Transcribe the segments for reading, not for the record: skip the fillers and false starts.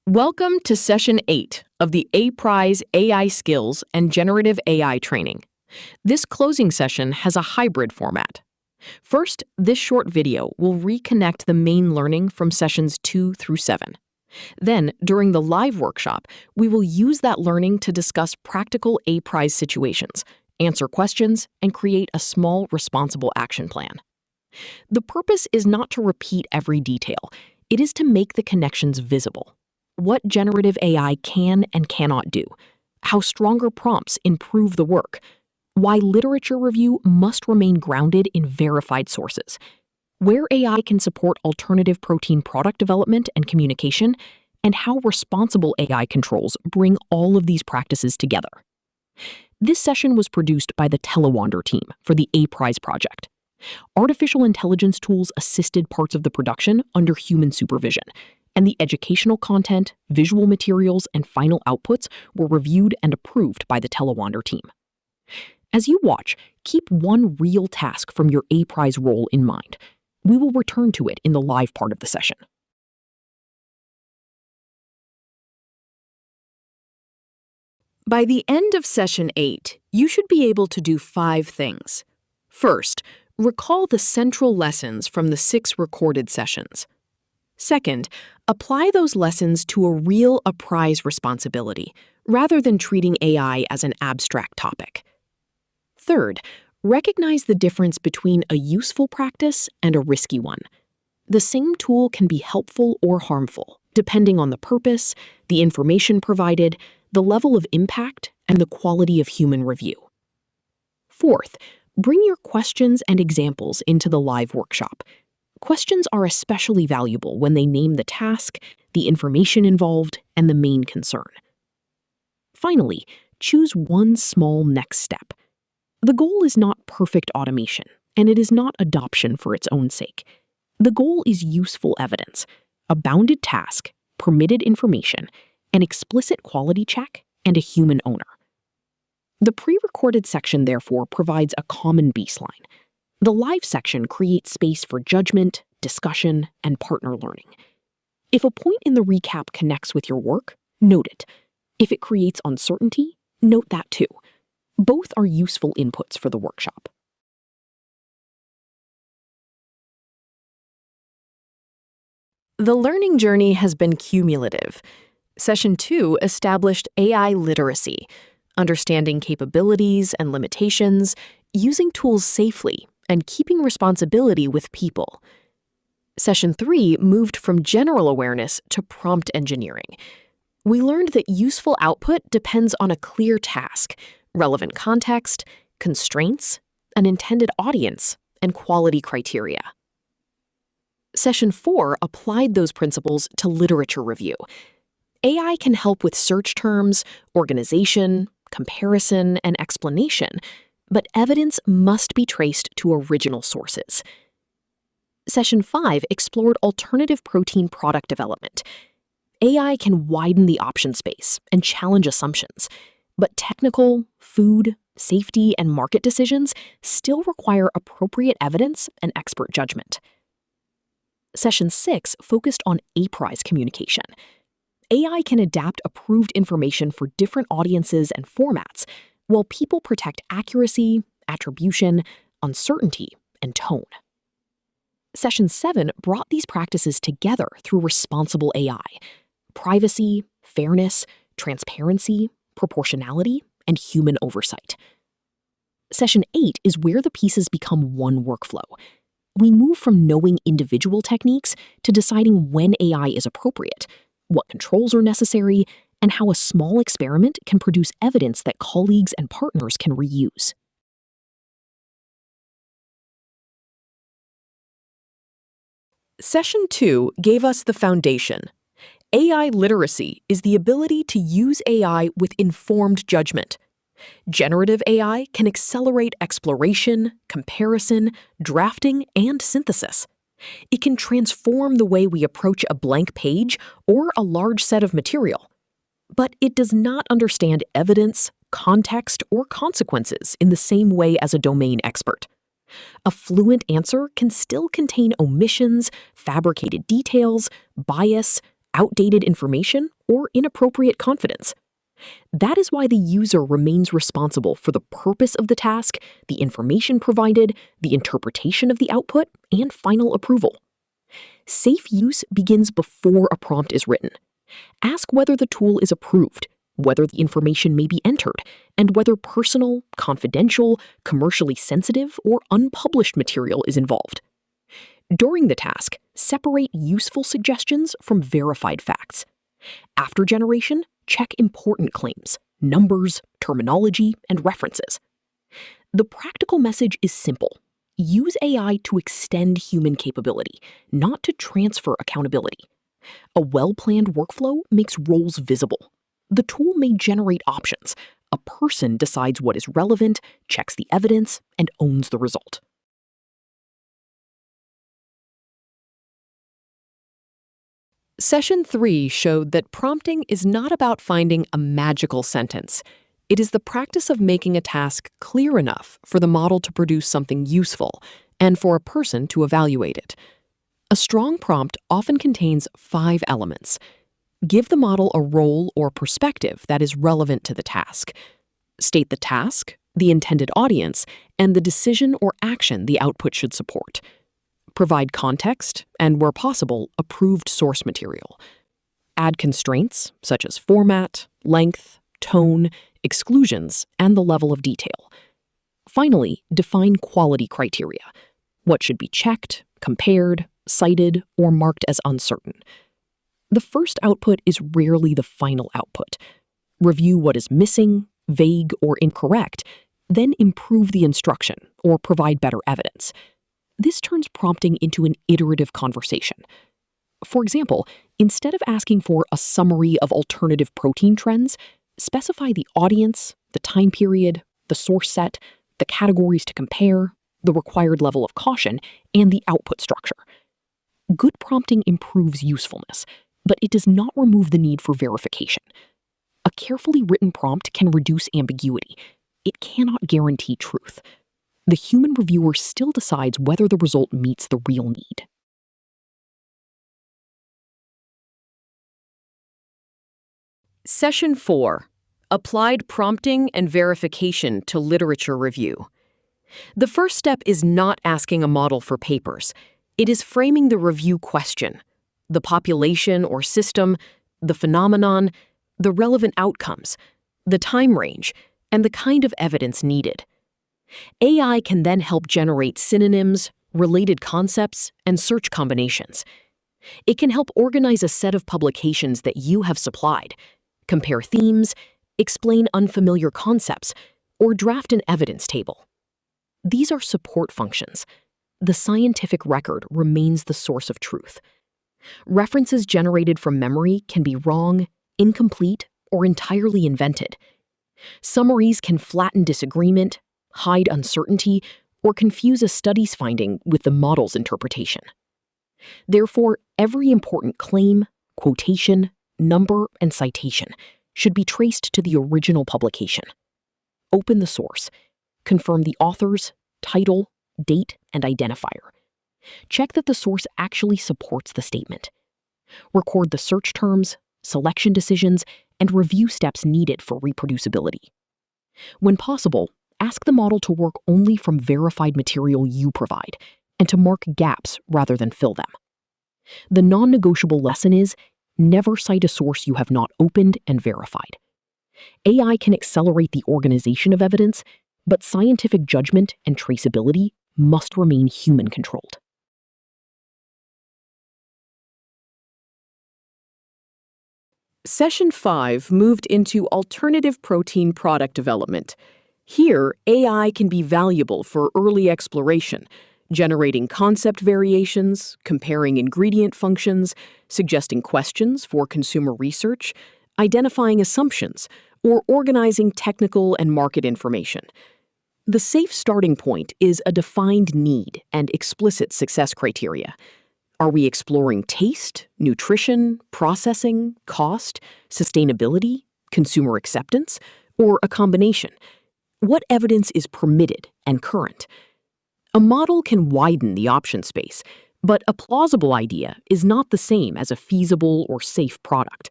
Welcome to Session 8 of the APRISE AI Skills and Generative AI Training. This closing session has a hybrid format. First, this short video will reconnect the main learning from Sessions 2 through 7. Then, during the live workshop, we will use that learning to discuss practical APRISE situations, answer questions, and create a small responsible action plan. The purpose is not to repeat every detail. It is to make the connections visible. What generative AI can and cannot do, how stronger prompts improve the work, why literature review must remain grounded in verified sources, where AI can support alternative protein product development and communication, and how responsible AI controls bring all of these practices together. This session was produced by the Telewander team for the APRISE project. Artificial intelligence tools assisted parts of the production under human supervision, and the educational content, visual materials, and final outputs were reviewed and approved by the Telewander team. As you watch, keep one real task from your APRISE role in mind. We will return to it in the live part of the session. By the end of Session 8, you should be able to do 5 things. First, recall the central lessons from the 6 recorded sessions. Second, apply those lessons to a real APRISE responsibility, rather than treating AI as an abstract topic. Third, recognize the difference between a useful practice and a risky one. The same tool can be helpful or harmful, depending on the purpose, the information provided, the level of impact, and the quality of human review. Fourth, bring your questions and examples into the live workshop. Questions are especially valuable when they name the task, the information involved, and the main concern. Finally, choose one small next step. The goal is not perfect automation, and it is not adoption for its own sake. The goal is useful evidence, a bounded task, permitted information, an explicit quality check, and a human owner. The pre-recorded section, therefore, provides a common baseline. The live section creates space for judgment, discussion, and partner learning. If a point in the recap connects with your work, note it. If it creates uncertainty, note that too. Both are useful inputs for the workshop. The learning journey has been cumulative. Session 2 established AI literacy, understanding capabilities and limitations, using tools safely, and keeping responsibility with people. Session 3 moved from general awareness to prompt engineering. We learned that useful output depends on a clear task, relevant context, constraints, an intended audience, and quality criteria. Session 4 applied those principles to literature review. AI can help with search terms, organization, comparison, and explanation, but evidence must be traced to original sources. Session 5 explored alternative protein product development. AI can widen the option space and challenge assumptions, but technical, food, safety, and market decisions still require appropriate evidence and expert judgment. Session 6 focused on APRISE communication. AI can adapt approved information for different audiences and formats, while people protect accuracy, attribution, uncertainty, and tone. Session 7 brought these practices together through responsible AI: privacy, fairness, transparency, proportionality, and human oversight. Session 8 is where the pieces become one workflow. We move from knowing individual techniques to deciding when AI is appropriate, what controls are necessary, and how a small experiment can produce evidence that colleagues and partners can reuse. Session 2 gave us the foundation. AI literacy is the ability to use AI with informed judgment. Generative AI can accelerate exploration, comparison, drafting, and synthesis. It can transform the way we approach a blank page or a large set of material. But it does not understand evidence, context, or consequences in the same way as a domain expert. A fluent answer can still contain omissions, fabricated details, bias, outdated information, or inappropriate confidence. That is why the user remains responsible for the purpose of the task, the information provided, the interpretation of the output, and final approval. Safe use begins before a prompt is written. Ask whether the tool is approved, whether the information may be entered, and whether personal, confidential, commercially sensitive, or unpublished material is involved. During the task, separate useful suggestions from verified facts. After generation, check important claims, numbers, terminology, and references. The practical message is simple. Use AI to extend human capability, not to transfer accountability. A well-planned workflow makes roles visible. The tool may generate options. A person decides what is relevant, checks the evidence, and owns the result. Session 3 showed that prompting is not about finding a magical sentence. It is the practice of making a task clear enough for the model to produce something useful and for a person to evaluate it. A strong prompt often contains 5 elements. Give the model a role or perspective that is relevant to the task. State the task, the intended audience, and the decision or action the output should support. Provide context and, where possible, approved source material. Add constraints such as format, length, tone, exclusions, and the level of detail. Finally, define quality criteria. What should be checked, compared, cited, or marked as uncertain. The first output is rarely the final output. Review what is missing, vague, or incorrect, then improve the instruction or provide better evidence. This turns prompting into an iterative conversation. For example, instead of asking for a summary of alternative protein trends, specify the audience, the time period, the source set, the categories to compare, the required level of caution, and the output structure. Good prompting improves usefulness, but it does not remove the need for verification. A carefully written prompt can reduce ambiguity. It cannot guarantee truth. The human reviewer still decides whether the result meets the real need. Session 4. Applied Prompting and Verification to Literature Review. The first step is not asking a model for papers. It is framing the review question: the population or system, the phenomenon, the relevant outcomes, the time range, and the kind of evidence needed. AI can then help generate synonyms, related concepts, and search combinations. It can help organize a set of publications that you have supplied, compare themes, explain unfamiliar concepts, or draft an evidence table. These are support functions. The scientific record remains the source of truth. References generated from memory can be wrong, incomplete, or entirely invented. Summaries can flatten disagreement, hide uncertainty, or confuse a study's finding with the model's interpretation. Therefore, every important claim, quotation, number, and citation should be traced to the original publication. Open the source. Confirm the authors, title, date, and identifier. Check that the source actually supports the statement. Record the search terms, selection decisions, and review steps needed for reproducibility. When possible, ask the model to work only from verified material you provide, and to mark gaps rather than fill them. The non-negotiable lesson is, never cite a source you have not opened and verified. AI can accelerate the organization of evidence, but scientific judgment and traceability must remain human-controlled. Session 5 moved into alternative protein product development. Here, AI can be valuable for early exploration, generating concept variations, comparing ingredient functions, suggesting questions for consumer research, identifying assumptions, or organizing technical and market information. The safe starting point is a defined need and explicit success criteria. Are we exploring taste, nutrition, processing, cost, sustainability, consumer acceptance, or a combination? What evidence is permitted and current? A model can widen the option space, but a plausible idea is not the same as a feasible or safe product.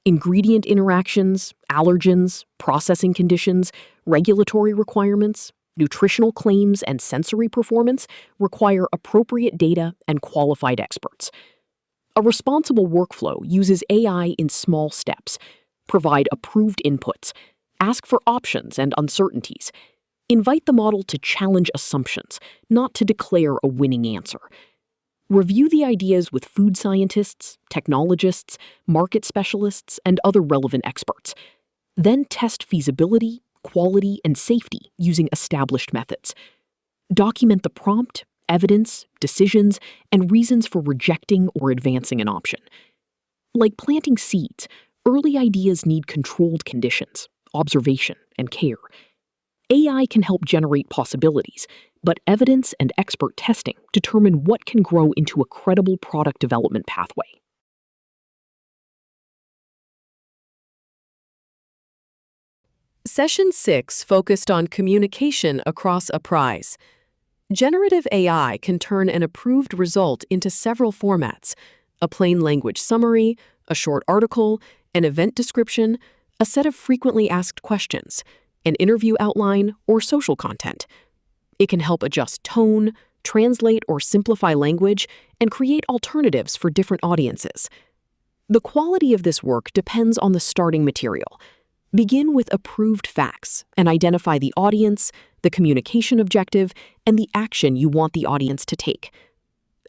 Ingredient interactions, allergens, processing conditions, regulatory requirements, nutritional claims, and sensory performance require appropriate data and qualified experts. A responsible workflow uses AI in small steps, provide approved inputs, ask for options and uncertainties, invite the model to challenge assumptions, not to declare a winning answer. Review the ideas with food scientists, technologists, market specialists, and other relevant experts. Then test feasibility, quality, and safety using established methods. Document the prompt, evidence, decisions, and reasons for rejecting or advancing an option. Like planting seeds, early ideas need controlled conditions, observation, and care. AI can help generate possibilities, but evidence and expert testing determine what can grow into a credible product development pathway. Session 6 focused on communication across APRISE. Generative AI can turn an approved result into several formats: a plain language summary, a short article, an event description, a set of frequently asked questions, an interview outline, or social content. It can help adjust tone, translate or simplify language, and create alternatives for different audiences. The quality of this work depends on the starting material. Begin with approved facts and identify the audience, the communication objective, and the action you want the audience to take.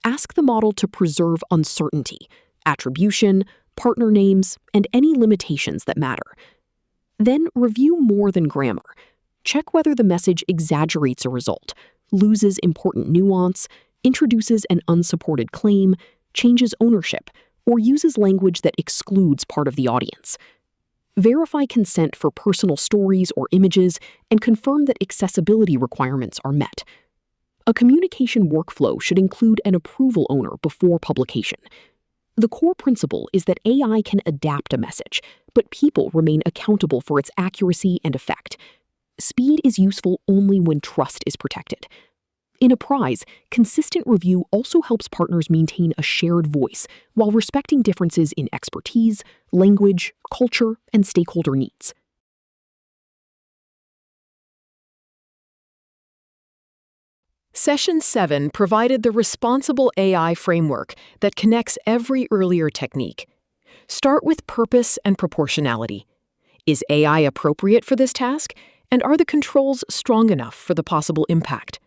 Ask the model to preserve uncertainty, attribution, partner names, and any limitations that matter. Then review more than grammar. Check whether the message exaggerates a result, loses important nuance, introduces an unsupported claim, changes ownership, or uses language that excludes part of the audience. Verify consent for personal stories or images and confirm that accessibility requirements are met. A communication workflow should include an approval owner before publication. The core principle is that AI can adapt a message, but people remain accountable for its accuracy and effect. Speed is useful only when trust is protected. In APRISE, consistent review also helps partners maintain a shared voice while respecting differences in expertise, language, culture, and stakeholder needs. Session 7 provided the responsible AI framework that connects every earlier technique. Start with purpose and proportionality. Is AI appropriate for this task, and are the controls strong enough for the possible impact?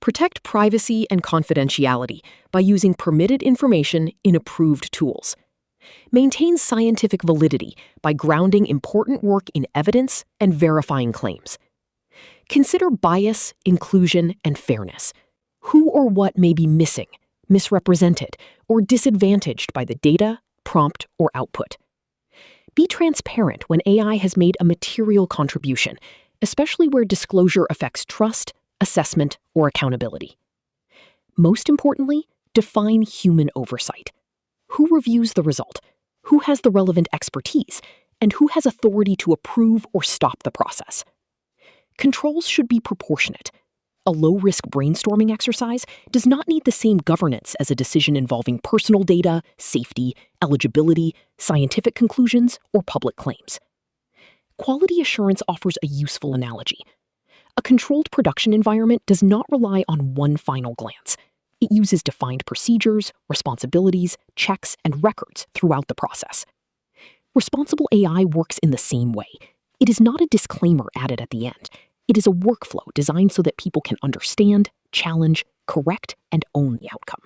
Protect privacy and confidentiality by using permitted information in approved tools. Maintain scientific validity by grounding important work in evidence and verifying claims. Consider bias, inclusion, and fairness. Who or what may be missing, misrepresented, or disadvantaged by the data, prompt, or output. Be transparent when AI has made a material contribution, especially where disclosure affects trust, assessment, or accountability. Most importantly, define human oversight. Who reviews the result? Who has the relevant expertise? And who has authority to approve or stop the process? Controls should be proportionate. A low-risk brainstorming exercise does not need the same governance as a decision involving personal data, safety, eligibility, scientific conclusions, or public claims. Quality assurance offers a useful analogy. A controlled production environment does not rely on one final glance. It uses defined procedures, responsibilities, checks, and records throughout the process. Responsible AI works in the same way. It is not a disclaimer added at the end. It is a workflow designed so that people can understand, challenge, correct, and own the outcome.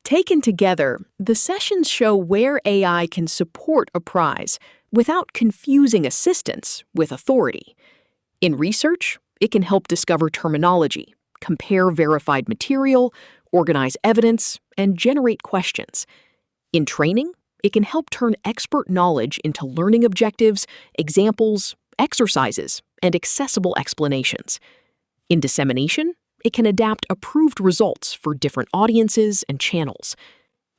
Taken together, the sessions show where AI can support APRISE without confusing assistance with authority. In research, it can help discover terminology, compare verified material, organize evidence, and generate questions. In training, it can help turn expert knowledge into learning objectives, examples, exercises, and accessible explanations. In dissemination, it can adapt approved results for different audiences and channels.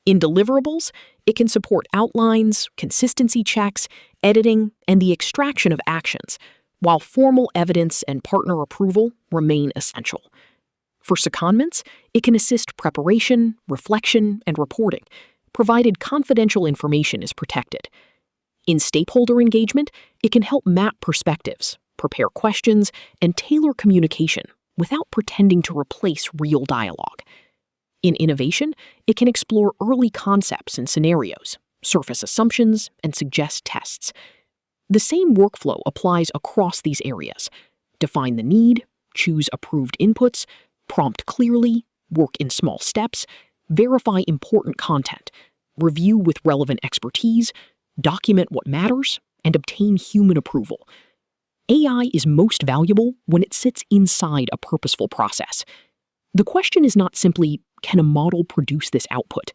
In deliverables, it can support outlines, consistency checks, editing, and the extraction of actions, while formal evidence and partner approval remain essential. For secondments, it can assist preparation, reflection, and reporting, provided confidential information is protected. In stakeholder engagement, it can help map perspectives, prepare questions, and tailor communication without pretending to replace real dialogue. In innovation, it can explore early concepts and scenarios, surface assumptions, and suggest tests. The same workflow applies across these areas. Define the need, choose approved inputs, prompt clearly, work in small steps, verify important content, review with relevant expertise, document what matters, and obtain human approval. AI is most valuable when it sits inside a purposeful process. The question is not simply, can a model produce this output?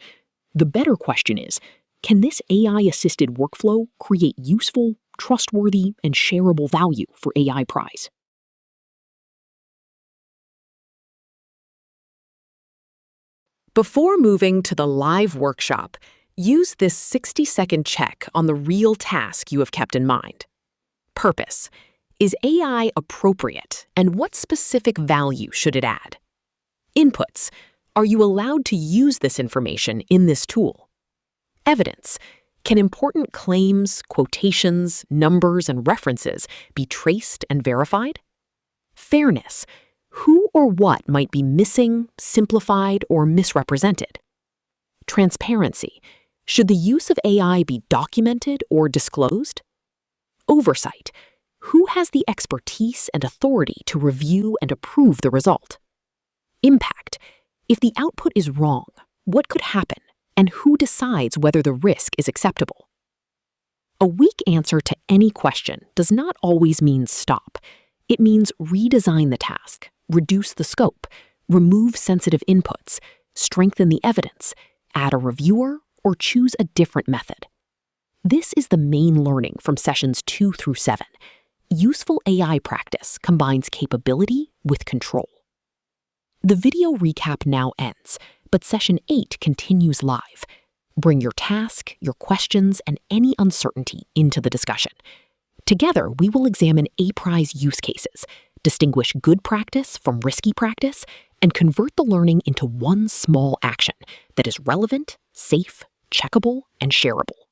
The better question is, can this AI-assisted workflow create useful, trustworthy, and shareable value for APRISE? Before moving to the live workshop, use this 60-second check on the real task you have kept in mind. Purpose. Is AI appropriate, and what specific value should it add? Inputs. Are you allowed to use this information in this tool? Evidence. Can important claims, quotations, numbers, and references be traced and verified? Fairness. Who or what might be missing, simplified, or misrepresented? Transparency. Should the use of AI be documented or disclosed? Oversight. Who has the expertise and authority to review and approve the result? Impact. If the output is wrong, what could happen, and who decides whether the risk is acceptable? A weak answer to any question does not always mean stop. It means redesign the task, reduce the scope, remove sensitive inputs, strengthen the evidence, add a reviewer, or choose a different method. This is the main learning from sessions 2 through 7. Useful AI practice combines capability with control. The video recap now ends, but session 8 continues live. Bring your task, your questions, and any uncertainty into the discussion. Together, we will examine APRISE use cases, distinguish good practice from risky practice, and convert the learning into one small action that is relevant, safe, checkable, and shareable.